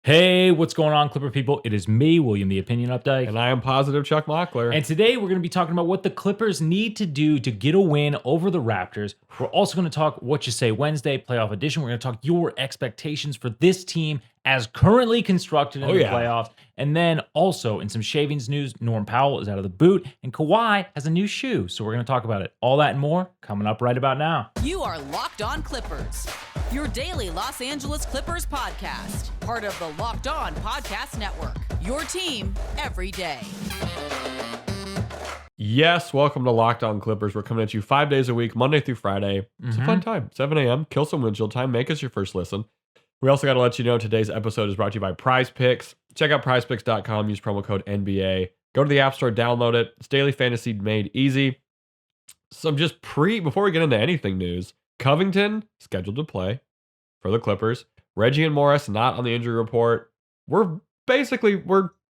Hey, what's going on, Clipper people? It is me, William the Opinion Updike. And I am positive Chuck Mockler. And today we're going to be talking about what the Clippers need to do to get a win over the Raptors. We're also going to talk What You Say Wednesday, playoff edition. We're going to talk your expectations for this team as currently constructed in the playoffs. And then also in some shavings news, Norm Powell is out of the boot and Kawhi has a new shoe. So we're going to talk about it. All that and more coming up right about now. You are Locked On Clippers, your daily Los Angeles Clippers podcast, part of the Locked On Podcast Network, your team every day. Yes, welcome to Locked On Clippers. We're coming at you 5 days a week, Monday through Friday. It's a fun time. 7 a.m. Kill some windshield time. Make us your first listen. We also got to let you know today's episode is brought to you by Prize Picks. Check out prizepicks.com. Use promo code NBA. Go to the App Store, download it. It's daily fantasy made easy. Before we get into anything news, Covington scheduled to play for the Clippers. Reggie and Morris not on the injury report. We're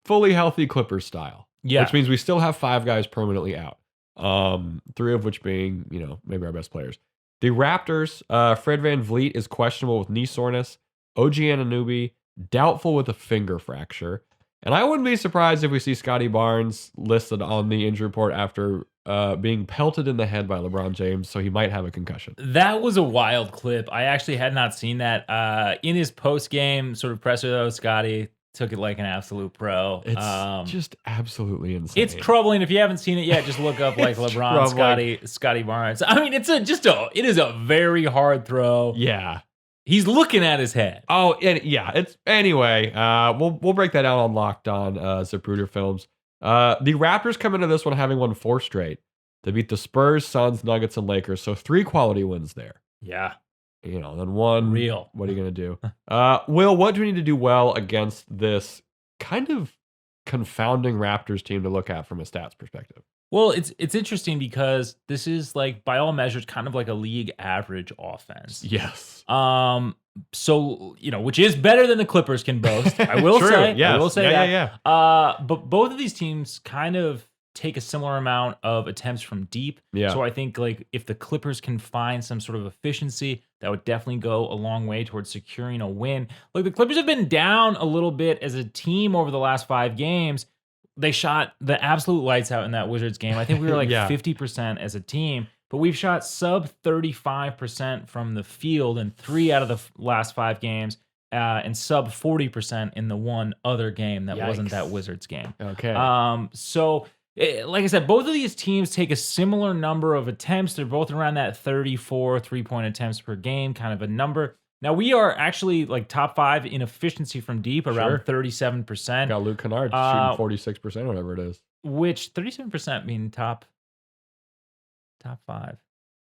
fully healthy Clippers style. Yeah. Which means we still have 5 guys permanently out. 3 of which being, maybe our best players. The Raptors, Fred VanVleet is questionable with knee soreness. OG Anunoby, doubtful with a finger fracture. And I wouldn't be surprised if we see Scotty Barnes listed on the injury report after being pelted in the head by LeBron James, so he might have a concussion. That was a wild clip. I actually had not seen that. In his post-game sort of presser, though, Scotty took it like an absolute pro. It's just absolutely insane. It's troubling. If you haven't seen it yet, just look up like LeBron, Scotty Barnes. I mean, it is a very hard throw. Yeah. He's looking at his head. Oh, and yeah. It's anyway. We'll break that out on Locked On Zapruder Films. The Raptors come into this one having won 4 straight. They beat the Spurs, Suns, Nuggets, and Lakers. So 3 quality wins there. Yeah. Then 1 real. What are you gonna do? Will, what do we need to do well against this kind of confounding Raptors team to look at from a stats perspective? Well, it's interesting because this is like by all measures kind of like a league average offense. Yes. So, which is better than the Clippers can boast. I will say. Yes. I will say that. Yeah. But both of these teams kind of take a similar amount of attempts from deep. Yeah. So I think like if the Clippers can find some sort of efficiency, that would definitely go a long way towards securing a win. Like the Clippers have been down a little bit as a team over the last 5 games. They shot the absolute lights out in that Wizards game. I think we were like 50% as a team, but we've shot sub 35% from the field in 3 out of the last 5 games, and sub 40% in the one other game that wasn't that Wizards game. Okay. So like I said, both of these teams take a similar number of attempts. They're both around that 34 3-point attempts per game kind of a number. Now, we are actually like top 5 in efficiency from deep, around 37%. Got Luke Kennard shooting 46%, whatever it is. Which 37% mean top 5.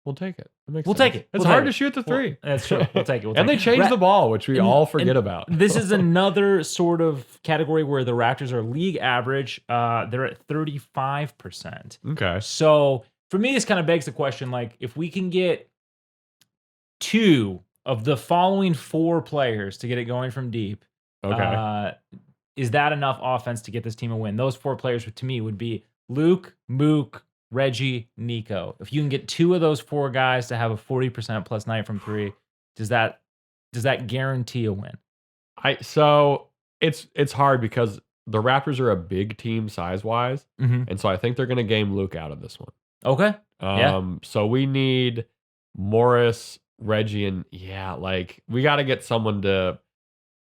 We'll take it. We'll take it. It's hard to shoot the 3. That's true. We'll take it. And they changed the ball, which we all forget about. This is another sort of category where the Raptors are league average. They're at 35%. Okay. So for me, this kind of begs the question, like, if we can get 2 of the following 4 players to get it going from deep, is that enough offense to get this team a win? Those 4 players to me would be Luke, Mook, Reggie, Nico. If you can get 2 of those 4 guys to have a 40% plus night from 3, does that guarantee a win? So it's hard because the Raptors are a big team size wise, and so I think they're going to game Luke out of this one. Okay. So we need Morris, Reggie, and we got to get someone to.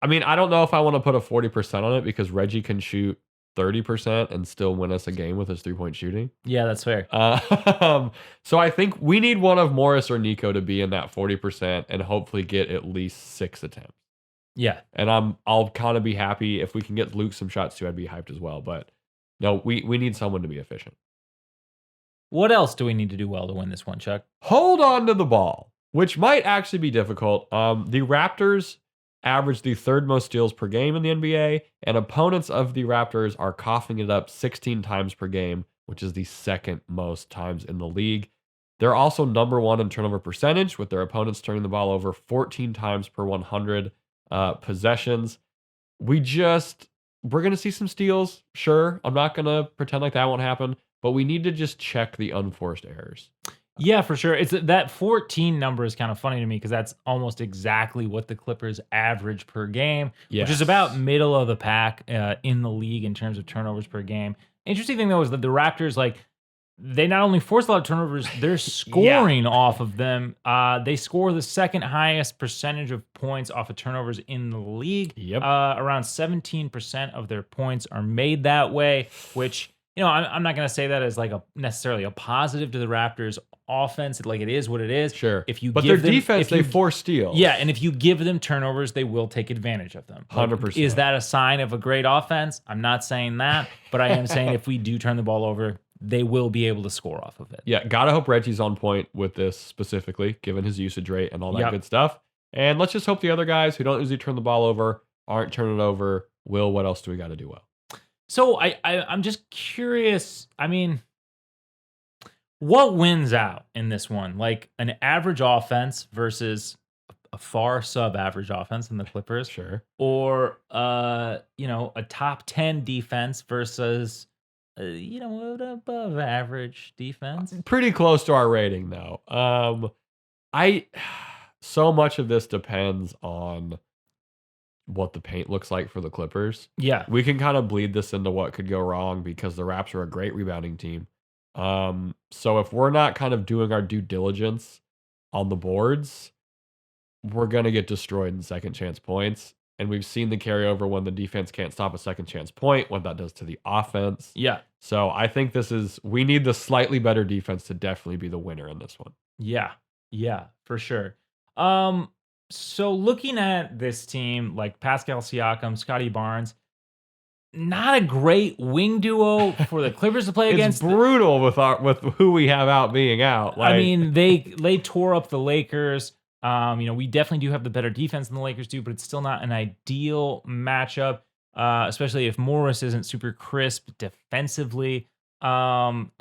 I mean, I don't know if I want to put a 40% on it because Reggie can shoot 30% and still win us a game with his 3-point shooting. Yeah, that's fair. So I think we need one of Morris or Nico to be in that 40% and hopefully get at least 6 attempts. Yeah. And I'll kind of be happy if we can get Luke some shots too. I'd be hyped as well. But no, we need someone to be efficient. What else do we need to do well to win this one, Chuck? Hold on to the ball, which might actually be difficult. The Raptors average the 3rd most steals per game in the NBA, and opponents of the Raptors are coughing it up 16 times per game, which is the 2nd most times in the league. They're also number 1 in turnover percentage, with their opponents turning the ball over 14 times per 100 possessions. We're going to see some steals, sure. I'm not going to pretend like that won't happen, but we need to just check the unforced errors. Yeah, for sure. It's that 14 number is kind of funny to me because that's almost exactly what the Clippers average per game, which is about Yes. middle of the pack in the league in terms of turnovers per game. Interesting thing though is that the Raptors, like, they not only force a lot of turnovers, they're Yeah. scoring off of them. They score the second highest percentage of points off of turnovers in the league. Yep. Around 17% of their points are made that way, which, I'm not going to say that as like necessarily a positive to the Raptors offense. Like, it is what it is. Sure. If you but give their them, defense, if you, they force steals. yeah, and if you give them turnovers, they will take advantage of them. Like, 100%. Is that a sign of a great offense? I'm not saying that, but I am saying if we do turn the ball over, they will be able to score off of it. Yeah, gotta hope Reggie's on point with this specifically, given his usage rate and all that Yep. good stuff. And let's just hope the other guys who don't usually turn the ball over aren't turning it over. Will, what else do we got to do well? So I'm just curious. I mean, what wins out in this one? Like an average offense versus a far sub-average offense in the Clippers, Sure. or a top 10 defense versus an above average defense. Pretty close to our rating though. So much of this depends on what the paint looks like for the Clippers. Yeah, We can kind of bleed this into what could go wrong because the Raps are a great rebounding team. So if we're not kind of doing our due diligence on the boards, we're going to get destroyed in second chance points. And we've seen the carryover when the defense can't stop a second chance point, what that does to the offense. yeah, So I think we need the slightly better defense to definitely be the winner in this one. yeah, for sure. So looking at this team, like Pascal Siakam, Scotty Barnes, not a great wing duo for the Clippers to play It's against. brutal with who we have out being out. I mean, they tore up the Lakers. We definitely do have the better defense than the Lakers do, but it's still not an ideal matchup, especially if Morris isn't super crisp defensively. And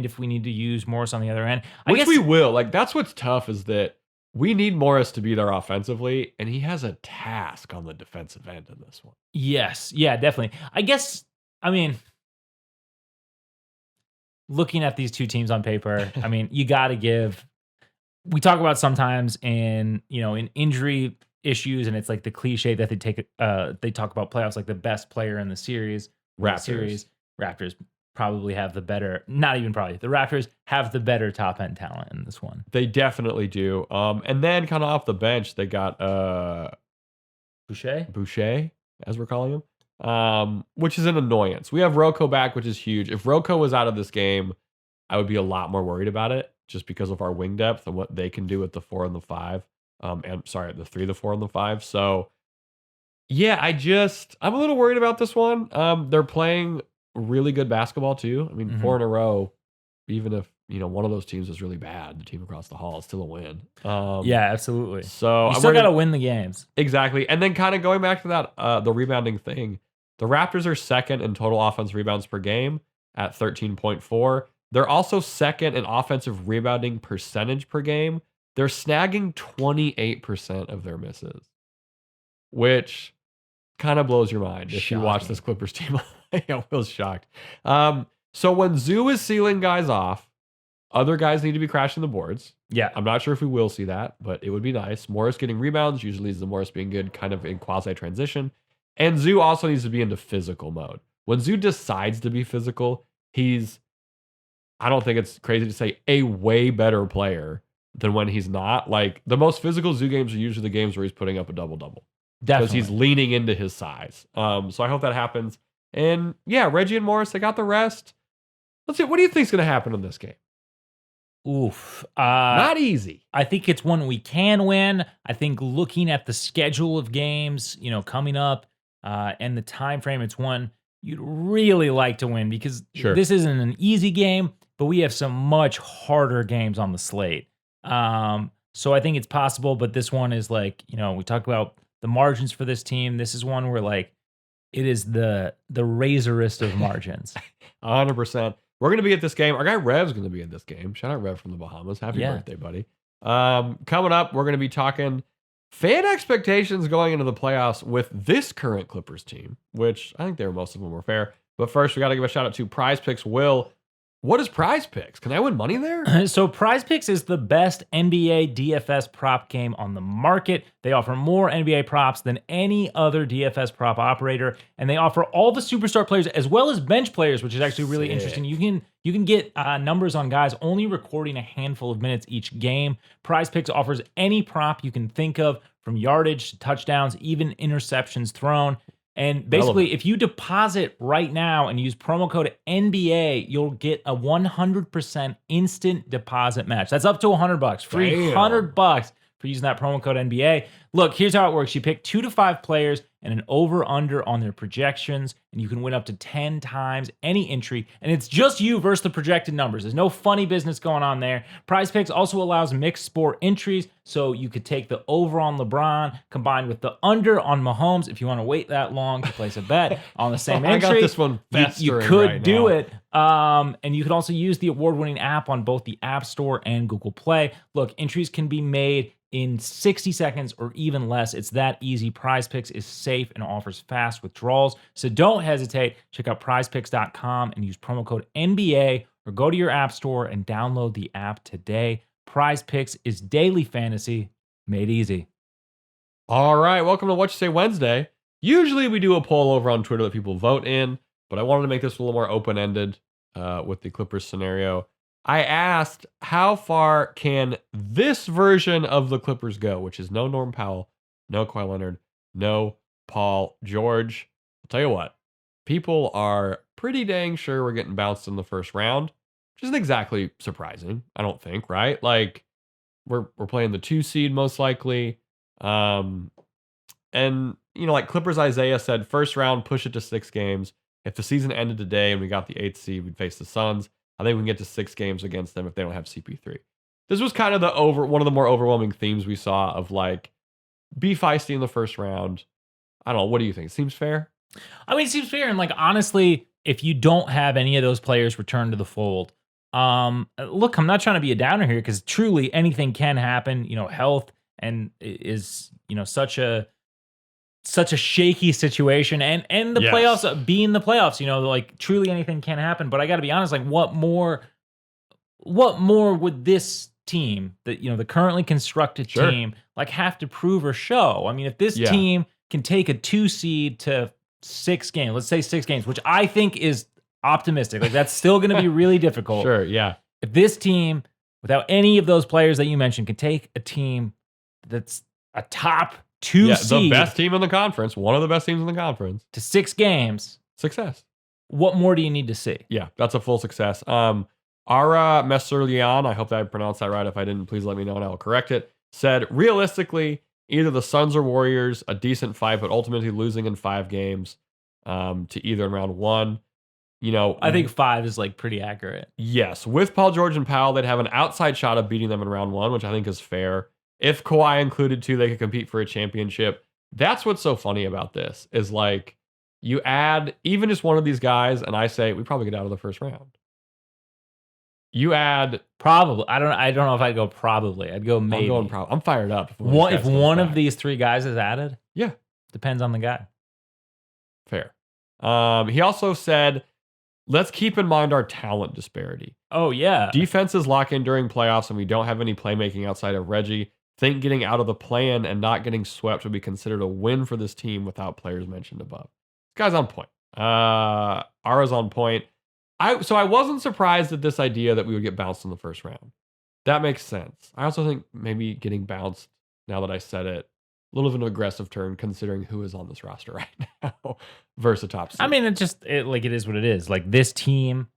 if we need to use Morris on the other end, I which guess we will. Like, that's what's tough is that we need Morris to be there offensively, and he has a task on the defensive end in this one. Yes, yeah, definitely. I mean, looking at these two teams on paper, I mean, you got to give. We talk about sometimes in injury issues, and it's like the cliche that they talk about playoffs like the best player in the series. Raptors probably have the better. Not even probably. The Raptors have the better top end talent in this one. They definitely do. And then kind of off the bench, they got Boucher, as we're calling him, which is an annoyance. We have Rocco back, which is huge. If Rocco was out of this game, I would be a lot more worried about it just because of our wing depth and what they can do with the 4 and the 5. The 3, the 4, and the 5. So, yeah, I'm a little worried about this one. They're playing really good basketball too. I mean, 4 in a row, even if one of those teams is really bad, the team across the hall is still a win. Yeah, absolutely. So you still got to win the games. Exactly. And then kind of going back to that, the rebounding thing, the Raptors are second in total offense rebounds per game at 13.4. They're also second in offensive rebounding percentage per game. They're snagging 28% of their misses, which kind of blows your mind if you watch this Clippers team. I was shocked. So when Zoo is sealing guys off, other guys need to be crashing the boards. Yeah. I'm not sure if we will see that, but it would be nice. Morris getting rebounds usually is the Morris being good kind of in quasi-transition. And Zoo also needs to be into physical mode. When Zoo decides to be physical, I don't think it's crazy to say, a way better player than when he's not. Like, the most physical Zoo games are usually the games where he's putting up a double-double. Because he's leaning into his size. So I hope that happens. And yeah, Reggie and Morris, they got the rest. Let's see. What do you think is going to happen in this game? Oof. Not easy. I think it's one we can win. I think looking at the schedule of games, coming up, and the time frame, it's one you'd really like to win because this isn't an easy game, but we have some much harder games on the slate. So I think it's possible, but this one is like, we talk about the margins for this team. This is one where like it is the razorest of margins. 100%. We're going to be at this game. Our guy Rev's going to be at this game. Shout out Rev from the Bahamas. Happy birthday, buddy. Coming up, we're going to be talking fan expectations going into the playoffs with this current Clippers team, which I think most of them were fair. But first, we got to give a shout out to Prize Picks. Will, What is Prize Picks? Can I win money there? So Prize Picks is the best NBA DFS prop game on the market. They offer more NBA props than any other DFS prop operator, and they offer all the superstar players as well as bench players, which is actually really Sick. interesting. You can get numbers on guys only recording a handful of minutes each game. Prize Picks offers any prop you can think of, from yardage to touchdowns, even interceptions thrown. And basically, if you deposit right now and use promo code NBA, you'll get a 100% instant deposit match. That's up to $100. Free $100 for using that promo code NBA. Look, here's how it works. You pick 2 to 5 players and an over-under on their projections, and you can win up to 10 times any entry, and it's just you versus the projected numbers. There's no funny business going on there. Prize Picks also allows mixed sport entries, so you could take the over on LeBron combined with the under on Mahomes if you want to wait that long to place a bet on the same entry. I got this one You festering could right do now. it. And you can also use the award-winning app on both the App Store and Google Play. Look, entries can be made in 60 seconds or even less. It's that easy. Prize Picks is safe and offers fast withdrawals. So don't hesitate. Check out prizepicks.com and use promo code NBA, or go to your app store and download the app today. Prize Picks is daily fantasy made easy. All right, welcome to What You Say Wednesday. Usually we do a poll over on Twitter that people vote in, but I wanted to make this a little more open-ended with the Clippers scenario. I asked, how far can this version of the Clippers go, which is no Norm Powell, no Kawhi Leonard, no Paul George. I'll tell you what, people are pretty dang sure we're getting bounced in the first round, which isn't exactly surprising, I don't think, right? Like, we're playing the 2 seed most likely. And, you know, like Clippers Isaiah said, first round, push it to 6 games. If the season ended today and we got the 8th seed, we'd face the Suns. I think we can get to 6 games against them if they don't have CP3. This was kind of one of the more overwhelming themes we saw of, like, be feisty in the first round. I don't know. What do you think? Seems fair? I mean, it seems fair. And, like, honestly, if you don't have any of those players return to the fold, look, I'm not trying to be a downer here, because truly anything can happen. You know, health and is, you know, such a shaky situation, and the playoffs being the playoffs, you know, like, truly anything can happen. But I got to be honest, like, what more would this team, that, you know, the currently constructed team, like, have to prove or show? I mean, if this team can take a 2 seed to 6 games, let's say 6 games, which I think is optimistic, like, that's still going to be really difficult. If this team, without any of those players that you mentioned, can take a team that's a top 2 seed, the best team in the conference, one of the best teams in the conference, to 6 games, success. What more do you need to see? Yeah, that's a full success. Ara Messerlian, I hope that I pronounced that right. If I didn't, please let me know and I'll correct it. Said, realistically, either the Suns or Warriors, a decent fight, but ultimately losing in 5 games to either in round 1. You know, I think 5 is, like, pretty accurate. Yes, with Paul George and Powell, they'd have an outside shot of beating them in round 1, which I think is fair. If Kawhi included too, they could compete for a championship. That's what's so funny about this, is, like, you add even just one of these guys, and I say we probably get out of the first round. You add probably. I don't know if I'd go probably. I'd go maybe. I'm fired up. If one of these 3 guys is added, yeah, depends on the guy. Fair. He also said, let's keep in mind our talent disparity. Oh yeah, defenses lock in during playoffs, and we don't have any playmaking outside of Reggie. Think getting out of the play-in and not getting swept would be considered a win for this team without players mentioned above. This guy's on point. Ara's on point. So I wasn't surprised at this idea that we would get bounced in the first round. That makes sense. I also think maybe getting bounced, now that I said it, a little bit of an aggressive turn considering who is on this roster right now versus a top seed. I mean, it is what it is. Like, this team,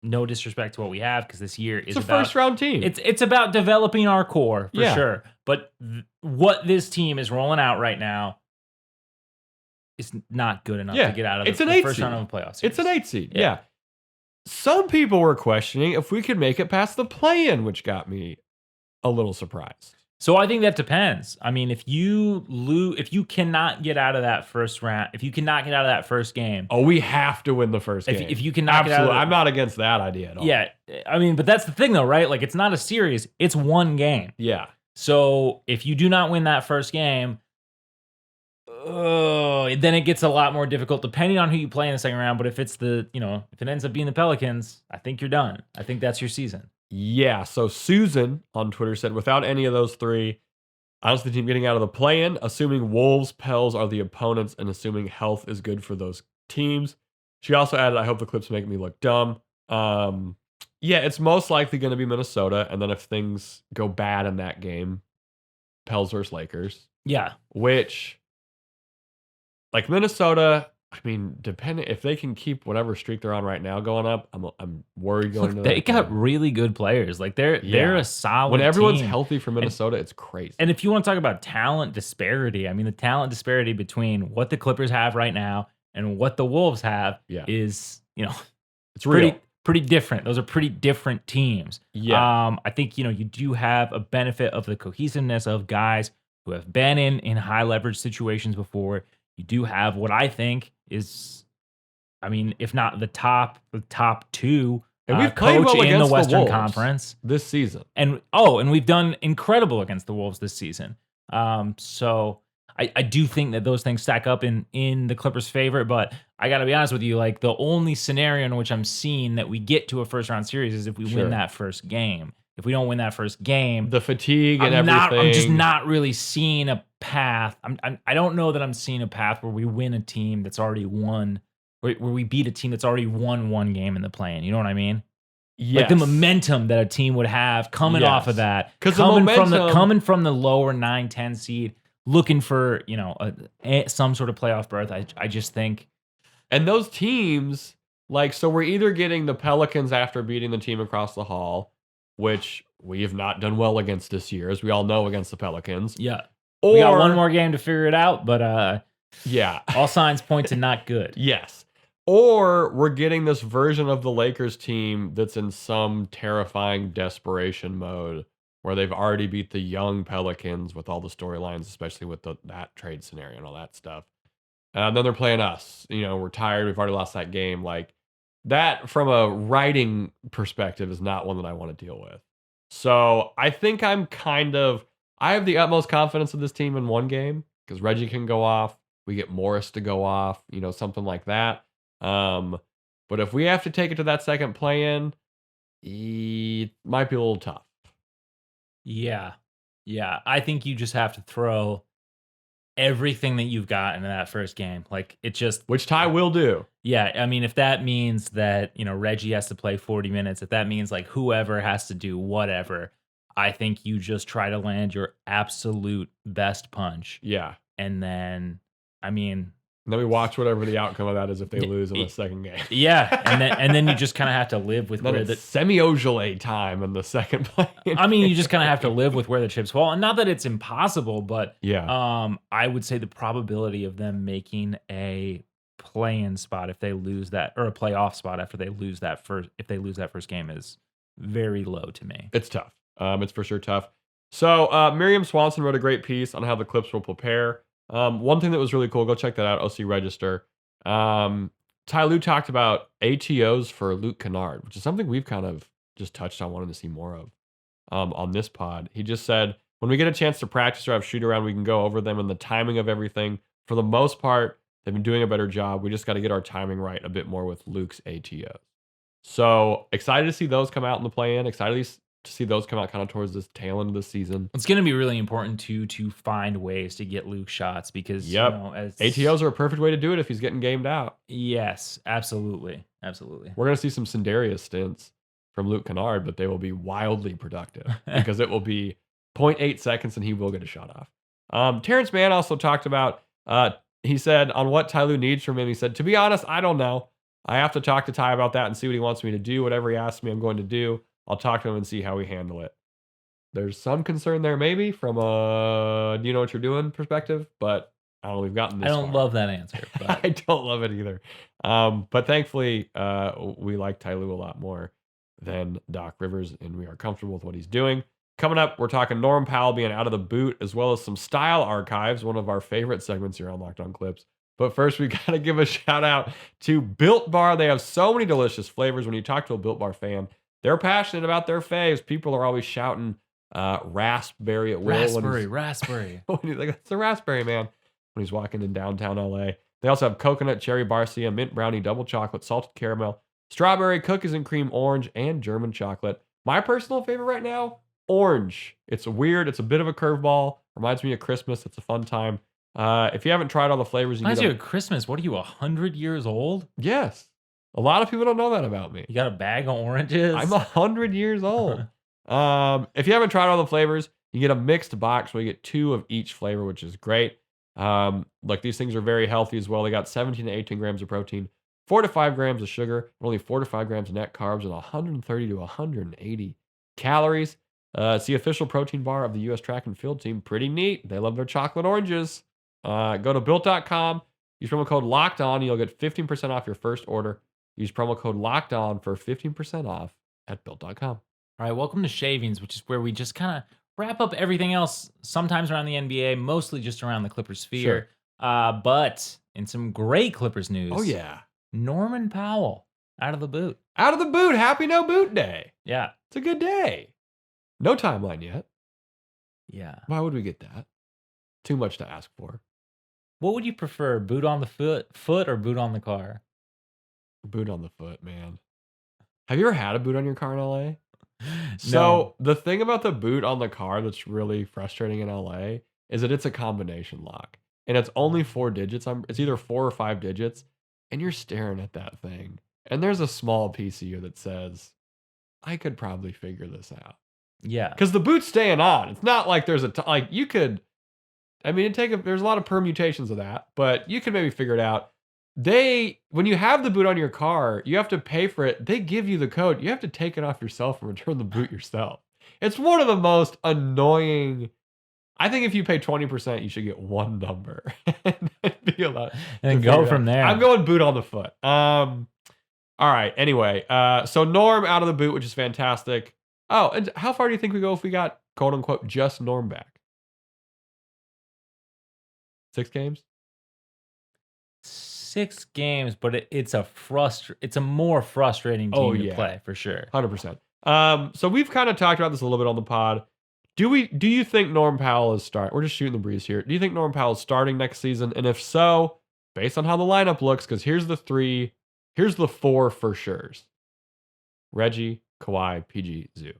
no disrespect to what we have, because this year is a first round team. It's about developing our core for sure. But what this team is rolling out right now is not good enough to get out of the first round of the playoffs. It's an 8 seed. Yeah. Some people were questioning if we could make it past the play-in, which got me a little surprised. So I think that depends. I mean, if you cannot get out of that first round, if you cannot get out of that first game, we have to win the first game. If you cannot get out of I'm not against that idea at all. Yeah, I mean, but that's the thing though, right? Like, it's not a series; it's 1 game. Yeah. So if you do not win that first game, then it gets a lot more difficult depending on who you play in the second round. But if it's if it ends up being the Pelicans, I think you're done. I think that's your season. Yeah. So Susan on Twitter said, without any of those three, I don't see the team getting out of the play-in, assuming Wolves, Pels are the opponents, and assuming health is good for those teams. She also added, I hope the Clips make me look dumb. Yeah, it's most likely going to be Minnesota. And then if things go bad in that game, Pels versus Lakers. Yeah. Which, like Minnesota, I mean, depending if they can keep whatever streak they're on right now going up, I'm worried going into that. They got really good players. Like they're a solid when everyone's team. healthy for Minnesota, it's crazy. And if you want to talk about talent disparity, I mean, the talent disparity between what the Clippers have right now and what the Wolves have is, it's real. Pretty different. Those are pretty different teams. Yeah. I think, you do have a benefit of the cohesiveness of guys who have been in high leverage situations before. You do have what I think is, I mean, if not the top two and we've played well in the against Western Wolves Conference this season. And we've done incredible against the Wolves this season. So I do think that those things stack up in the Clippers' favor, but I got to be honest with you, like the only scenario in which I'm seeing that we get to a first round series is if we win that first game. If we don't win that first game, the fatigue and everything. I'm just not really seeing a path. I don't know that I'm seeing a path where we win a team that's already won, where we beat a team that's already won one game in the play-in. You know what I mean? Yes. Like the momentum that a team would have coming off of that, coming from the lower 9-10 seed, looking for some sort of playoff berth. I just think, and those teams so we're either getting the Pelicans after beating the team across the hall, which we have not done well against this year, as we all know, against the Pelicans. Yeah, or we got one more game to figure it out, but yeah, all signs point to not good. Yes. Or we're getting this version of the Lakers team that's in some terrifying desperation mode where they've already beat the young Pelicans with all the storylines, especially with that trade scenario and all that stuff. And then they're playing us. We're tired. We've already lost that game. Like that, from a writing perspective, is not one that I want to deal with. So I think I have the utmost confidence in this team in one game because Reggie can go off. We get Morris to go off, something like that. But if we have to take it to that second play-in, it might be a little tough. Yeah. I think you just have to throw everything that you've got into that first game. Like which Ty will do. Yeah. I mean, if that means that, Reggie has to play 40 minutes, if that means like whoever has to do whatever, I think you just try to land your absolute best punch. Yeah. And then, and then we watch whatever the outcome of that is if they lose in the second game. Yeah, and then you just kind of have to live with where the semi-Ojale time in the second play. You just kind of have to live with where the chips fall, and not that it's impossible, but I would say the probability of them making a play-in spot if they lose that, or a playoff spot after they lose that first game is very low to me. It's tough. It's for sure tough. So Miriam Swanson wrote a great piece on how the Clips will prepare. One thing that was really cool, go check that out, OC Register. Ty Lue talked about ATOs for Luke Kennard, which is something we've kind of just touched on wanting to see more of on this pod. He just said, when we get a chance to practice or have shoot around, we can go over them and the timing of everything. For the most part, they've been doing a better job. We just got to get our timing right a bit more with Luke's ATOs. So excited to see those come out in the play-in. Excited to see those come out kind of towards this tail end of the season. It's going to be really important to find ways to get Luke shots because as ATOs are a perfect way to do it if he's getting gamed out. Yes, absolutely. We're going to see some Sindarius stints from Luke Kennard, but they will be wildly productive because it will be 0.8 seconds and he will get a shot off. Terrence Mann also talked about, he said, on what Ty Lue needs from him, he said, to be honest, I don't know. I have to talk to Ty about that and see what he wants me to do. Whatever he asks me, I'm going to do. I'll talk to him and see how we handle it. There's some concern there maybe from a do you know what you're doing perspective, but I don't know, we've gotten this I don't love that answer. But I don't love it either. But thankfully, we like Ty Lue a lot more than Doc Rivers, and we are comfortable with what he's doing. Coming up, we're talking Norm Powell being out of the boot, as well as some style archives, one of our favorite segments here on Locked On Clips. But first, we got to give a shout out to Built Bar. They have so many delicious flavors. When you talk to a Built Bar fan, they're passionate about their faves. People are always shouting raspberry at will. Raspberry. When he's like, that's the raspberry, man. when he's walking in downtown LA. They also have coconut, cherry barcia, mint brownie, double chocolate, salted caramel, strawberry, cookies and cream, orange, and German chocolate. My personal favorite right now, orange. It's weird. It's a bit of a curveball. Reminds me of Christmas. It's a fun time. If you haven't tried all the flavors, Reminds you of Christmas. What are you, 100 years old? Yes. A lot of people don't know that about me. You got a bag of oranges? I'm 100 years old. If you haven't tried all the flavors, you get a mixed box where you get 2 of each flavor, which is great. Like these things are very healthy as well. They got 17 to 18 grams of protein, 4 to 5 grams of sugar, and only 4 to 5 grams of net carbs, and 130 to 180 calories. It's the official protein bar of the U.S. track and field team. Pretty neat. They love their chocolate oranges. Go to built.com. Use promo code LOCKEDON. You'll get 15% off your first order. Use promo code LOCKEDON for 15% off at built.com. All right, welcome to Shavings, which is where we just kind of wrap up everything else, sometimes around the NBA, mostly just around the Clippers sphere. Sure. But in some great Clippers news. Oh, yeah. Norman Powell out of the boot. Out of the boot. Happy no boot day. Yeah. It's a good day. No timeline yet. Yeah. Why would we get that? Too much to ask for. What would you prefer, boot on the foot or boot on the car? Boot on the foot, man. Have you ever had a boot on your car in LA? So No. the thing about the boot on the car that's really frustrating in LA is that it's a combination lock. And it's only 4 digits. It's either 4 or 5 digits. And you're staring at that thing. And there's a small piece of you that says, I could probably figure this out. Yeah. Because the boot's staying on. It's not like there's like you could, I mean, there's a lot of permutations of that, but you can maybe figure it out. When you have the boot on your car, you have to pay for it. They give you the code. You have to take it off yourself and return the boot yourself. It's one of the most annoying. I think if you pay 20%, you should get one number and be allowed And go from there. I'm going boot on the foot. All right. Anyway, so Norm out of the boot, which is fantastic. Oh, and how far do you think we go if we got quote unquote just Norm back? 6 games? 6 games, but it's a more frustrating team to play for sure. 100%. So we've kind of talked about this a little bit on the pod. Do you think Norm Powell is starting? We're just shooting the breeze here. Do you think Norm Powell is starting next season? And if so, based on how the lineup looks, because here's the 4 for sures. Reggie, Kawhi, PG, Zoo.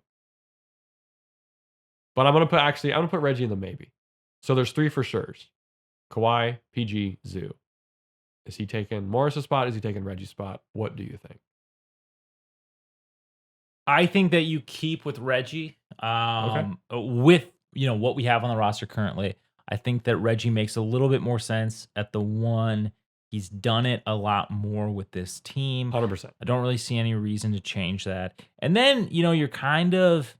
But I'm gonna put Reggie in the maybe. So there's 3 for sures. Kawhi, PG, Zoo. Is he taking Morris's spot? Is he taking Reggie's spot? What do you think? I think that you keep with Reggie. With what we have on the roster currently. I think that Reggie makes a little bit more sense at the 1. He's done it a lot more with this team. 100%. I don't really see any reason to change that. And then, you're just kind of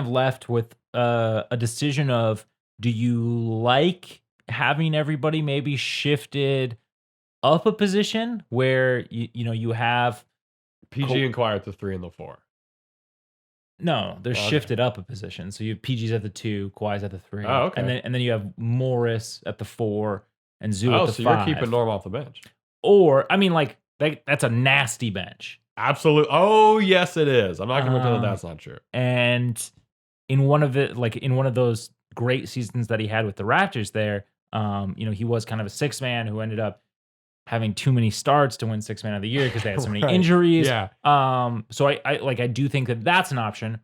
left with a decision of, do you like having everybody maybe shifted up a position where you have PG and Kawhi at the 3 and the 4. No, they're shifted up a position. So you have PG's at the 2, Kawhi's at the 3. Oh, okay. And then you have Morris at the 4 and Zoo at the 5. So you're keeping Norm off the bench. Or, I mean, like, that's a nasty bench. Absolutely. Oh, yes, it is. I'm not going to pretend that that's not true. And in one of those great seasons that he had with the Raptors there, he was kind of a 6-man who ended up having too many starts to win 6-man of the year because they had so many injuries. Yeah. So I do think that that's an option.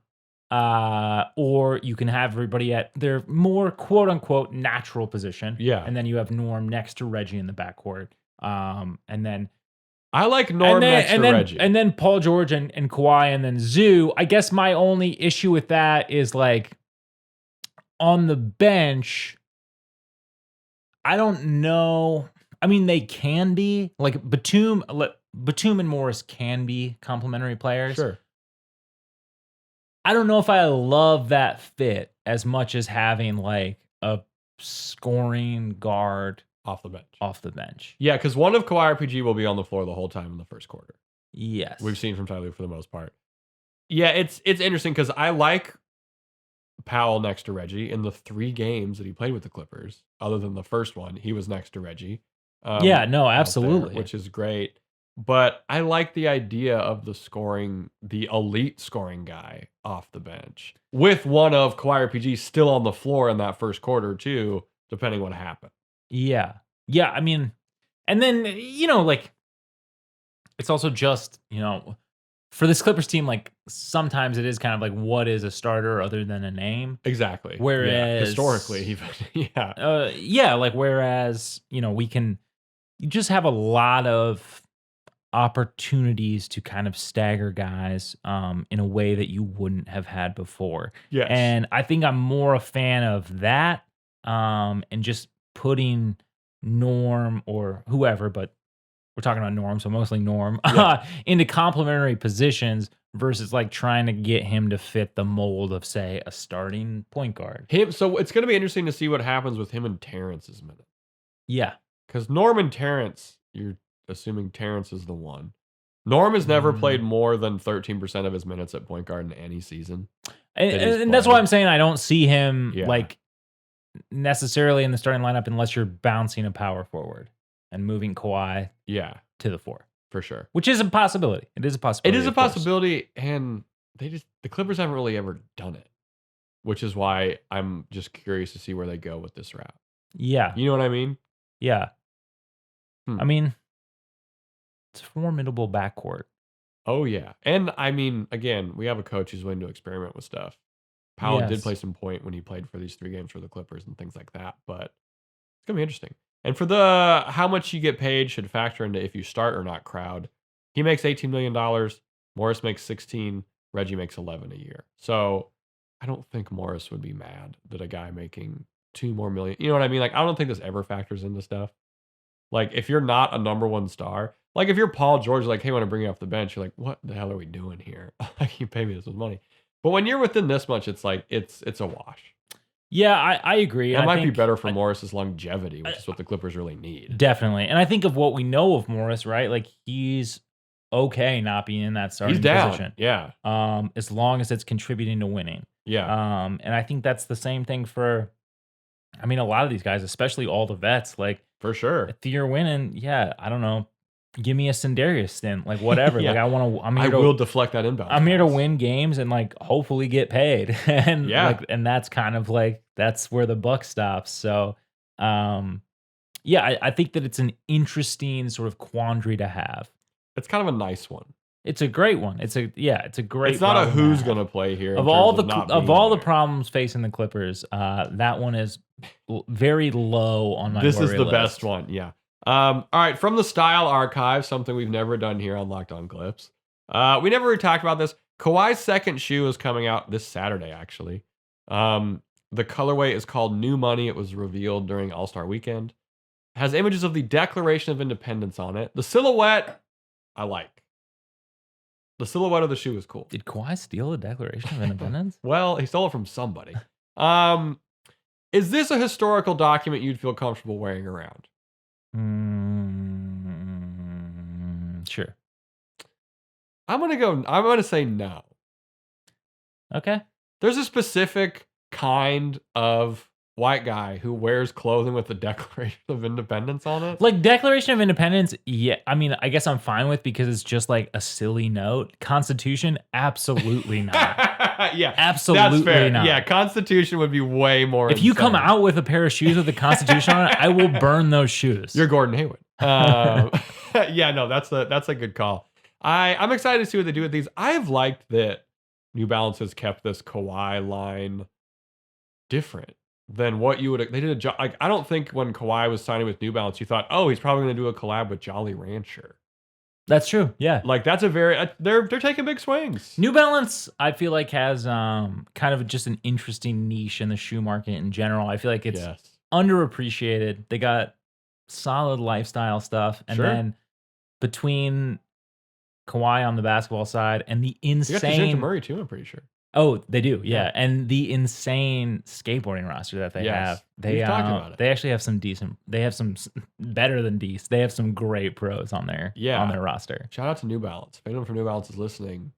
Or you can have everybody at their more quote unquote natural position. Yeah. And then you have Norm next to Reggie in the backcourt. And then I like Norm next to Reggie. And then Paul George and Kawhi and then Zoo. I guess my only issue with that is like on the bench, I don't know. I mean, they can be like Batum and Morris can be complementary players. Sure. I don't know if I love that fit as much as having like a scoring guard off the bench. Yeah, because one of Kawhi or PG will be on the floor the whole time in the first quarter. Yes. We've seen from Tyler for the most part. Yeah, it's interesting because I like Powell next to Reggie in the 3 games that he played with the Clippers. Other than the first one, he was next to Reggie. Absolutely. Which is great. But I like the idea of the elite scoring guy off the bench with one of Kawhi or PG still on the floor in that first quarter too. depending what happened. Yeah. Yeah, I mean, and then, like, it's also just, for this Clippers team, like, sometimes it is kind of like, what is a starter other than a name? Exactly. Whereas historically, even whereas, you just have a lot of opportunities to kind of stagger guys in a way that you wouldn't have had before. Yes. And I think I'm more a fan of that and just putting Norm or whoever, but we're talking about Norm, so mostly Norm, into complementary positions versus like trying to get him to fit the mold of, say, a starting point guard. So it's going to be interesting to see what happens with him and Terrence's minute. Yeah. Because Norm and Terrence, you're assuming Terrence is the one. Norm has never played more than 13% of his minutes at point guard in any season. And that's why I'm saying I don't see him like necessarily in the starting lineup unless you're bouncing a power forward and moving Kawhi to the 4. For sure. Which is a possibility. It is a possibility. It is a possibility, and the Clippers haven't really ever done it, which is why I'm just curious to see where they go with this route. Yeah. You know what I mean? Yeah. I mean, it's a formidable backcourt. Oh, yeah. And I mean, again, we have a coach who's willing to experiment with stuff. Powell did play some point when he played for these 3 games for the Clippers and things like that, but it's going to be interesting. And for the how much you get paid should factor into if you start or not crowd. He makes $18 million. Morris makes 16. Reggie makes 11 a year. So I don't think Morris would be mad that a guy making $2 more million. You know what I mean? Like, I don't think this ever factors into stuff. Like, if you're not a number 1 star, like if you're Paul George, like, hey, I want to bring you off the bench, you're like, what the hell are we doing here? Like, you pay me this money. But when you're within this much, it's like, it's a wash. Yeah, I agree. It might be better for Morris's longevity, which is what the Clippers really need. Definitely. And I think of what we know of Morris, right? Like, he's okay not being in that starting position. Yeah. As long as it's contributing to winning. Yeah. And I think that's the same thing for, I mean, a lot of these guys, especially all the vets. Like, for sure. If you're winning, I don't know. Give me a Sindarius stint, like whatever. Like, I will deflect that inbound. I'm here to win games and like hopefully get paid. And and that's kind of like that's where the buck stops. So I think that it's an interesting sort of quandary to have. It's kind of a nice one. It's a great one. It's a great. It's not a who's gonna play here. Of all the problems facing the Clippers, that one is very low on my. This is the list. best one. Yeah. All right, from the Style Archive, something we've never done here on Locked On Clips. We never really talked about this. Kawhi's second shoe is coming out this Saturday, actually. The colorway is called New Money. It was revealed during All-Star Weekend. It has images of the Declaration of Independence on it. The silhouette, I like. The silhouette of the shoe is cool. Did Kawhi steal the Declaration of Independence? Well, he stole it from somebody. Is this a historical document you'd feel comfortable wearing around? Sure. I'm gonna say no. Okay. There's a specific kind of white guy who wears clothing with the Declaration of Independence on it. Like, Declaration of Independence, I mean, I guess I'm fine with because it's just like a silly note. Constitution, absolutely not. Yeah, absolutely that's fair. not. Yeah, Constitution would be way more. If you come out with a pair of shoes with the Constitution on it, I will burn those shoes. You're Gordon Hayward. Yeah, no, that's a good call. I'm excited to see what they do with these. I've liked that New Balance has kept this Kawhi line different than what you would. They did a job. Like, I don't think when Kawhi was signing with New Balance, you thought, oh, he's probably going to do a collab with Jolly Rancher. That's true. Yeah. Like, that's a very, they're taking big swings. New Balance, I feel like, has kind of just an interesting niche in the shoe market in general. I feel like it's underappreciated. They got solid lifestyle stuff. And then between Kawhi on the basketball side and the insane. They got DeJounte Murray too, I'm pretty sure. Oh, they do, yeah. And the insane skateboarding roster that they have. We've talked about it. They actually have some decent. They have some better than decent. They have some great pros on their on their roster. Shout out to New Balance. If anyone from New Balance is listening,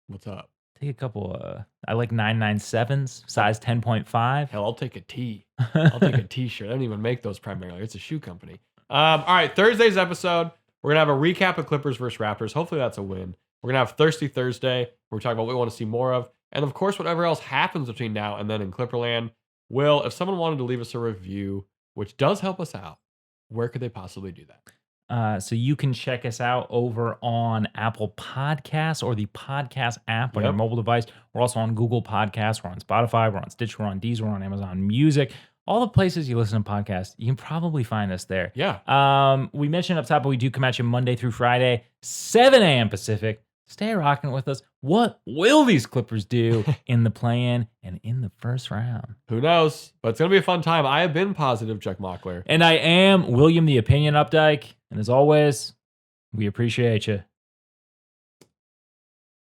what's up? Take a couple. I like 997s, size 10.5. Hell, I'll take a T. I'll take a T-shirt. I don't even make those primarily. It's a shoe company. All right, Thursday's episode. We're gonna have a recap of Clippers versus Raptors. Hopefully, that's a win. We're gonna have Thirsty Thursday. We're talking about what we want to see more of. And of course, whatever else happens between now and then in Clipperland, Will, if someone wanted to leave us a review, which does help us out, where could they possibly do that? So you can check us out over on Apple Podcasts or the podcast app on your mobile device. We're also on Google Podcasts. We're on Spotify. We're on Stitcher. We're on Deezer. We're on Amazon Music. All the places you listen to podcasts, you can probably find us there. Yeah. We mentioned up top, but we do come at you Monday through Friday, 7 a.m. Pacific. Stay rocking with us. What will these Clippers do in the play-in and in the first round? Who knows? But it's going to be a fun time. I have been positive, Chuck Mockler. And I am William the Opinion Updike. And as always, we appreciate you.